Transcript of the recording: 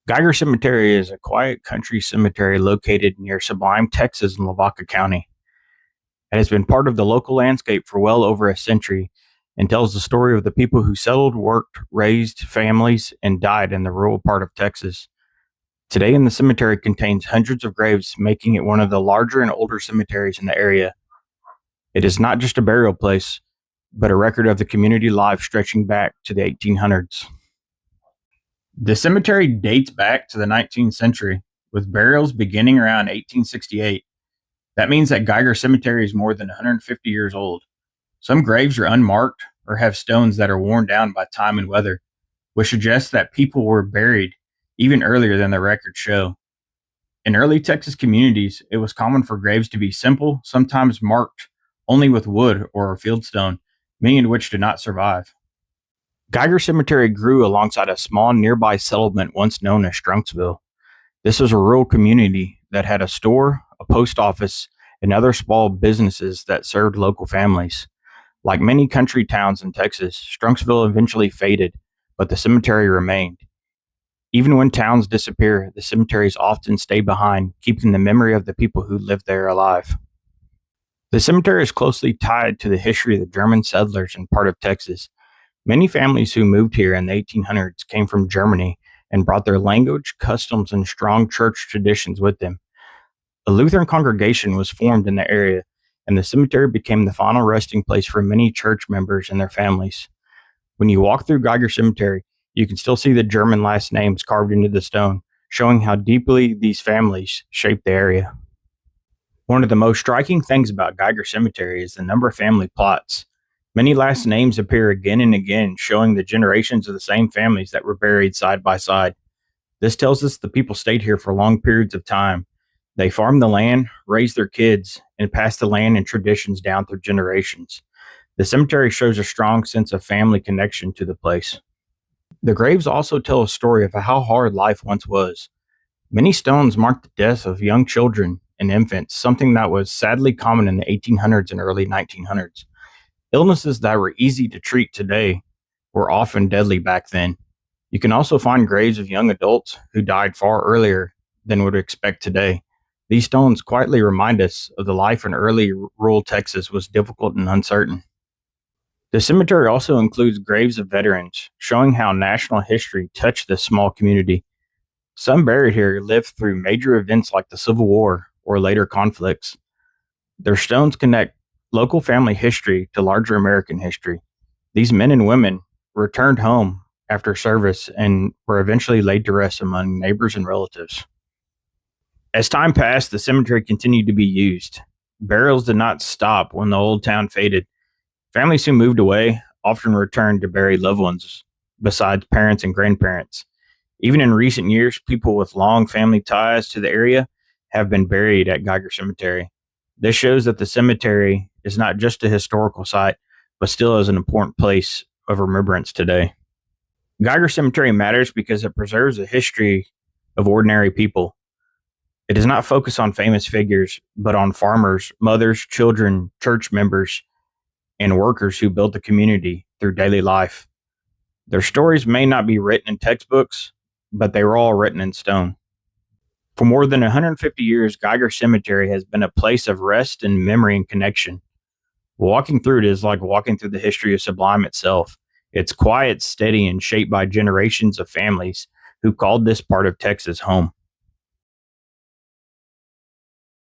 Geiger Cemetery is a quiet country cemetery located near Sublime, Texas, in Lavaca County. It has been part of the local landscape for well over a century and tells the story of the people who settled, worked, raised families, and died in the rural part of Texas. Today, the cemetery contains hundreds of graves, making it one of the larger and older cemeteries in the area. It is not just a burial place, but a record of the community life stretching back to the 1800s. The cemetery dates back to the 19th century, with burials beginning around 1868. That means that Geiger Cemetery is more than 150 years old. Some graves are unmarked or have stones that are worn down by time and weather, which suggests that people were buried even earlier than the records show. In early Texas communities, it was common for graves to be simple, sometimes marked only with wood or a fieldstone, many of which did not survive. Geiger Cemetery grew alongside a small nearby settlement once known as Strunksville. This was a rural community that had a store, a post office, and other small businesses that served local families. Like many country towns in Texas, Strunksville eventually faded, but the cemetery remained. Even when towns disappear, the cemeteries often stay behind, keeping the memory of the people who lived there alive. The cemetery is closely tied to the history of the German settlers in part of Texas. Many families who moved here in the 1800s came from Germany and brought their language, customs, and strong church traditions with them. A Lutheran congregation was formed in the area, and the cemetery became the final resting place for many church members and their families. When you walk through Geiger Cemetery, you can still see the German last names carved into the stone, showing how deeply these families shaped the area. One of the most striking things about Geiger Cemetery is the number of family plots. Many last names appear again and again, showing the generations of the same families that were buried side by side. This tells us the people stayed here for long periods of time. They farmed the land, raised their kids, and passed the land and traditions down through generations. The cemetery shows a strong sense of family connection to the place. The graves also tell a story of how hard life once was. Many stones mark the deaths of young children and infants, something that was sadly common in the 1800s and early 1900s. Illnesses that were easy to treat today were often deadly back then. You can also find graves of young adults who died far earlier than would expect today. These stones quietly remind us of the life in early rural Texas was difficult and uncertain. The cemetery also includes graves of veterans, showing how national history touched this small community. Some buried here lived through major events like the Civil War or later conflicts. Their stones connect local family history to larger American history. These men and women returned home after service and were eventually laid to rest among neighbors and relatives. As time passed, the cemetery continued to be used. Burials did not stop when the old town faded. Families who moved away often returned to bury loved ones, besides parents and grandparents. Even in recent years, people with long family ties to the area have been buried at Geiger Cemetery. This shows that the cemetery is not just a historical site, but still is an important place of remembrance today. Geiger Cemetery matters because it preserves the history of ordinary people. It does not focus on famous figures, but on farmers, mothers, children, church members, and workers who built the community through daily life. Their stories may not be written in textbooks, but they were all written in stone. For more than 150 years, Geiger Cemetery has been a place of rest and memory and connection. Walking through it is like walking through the history of Sublime itself. It's quiet, steady, and shaped by generations of families who called this part of Texas home.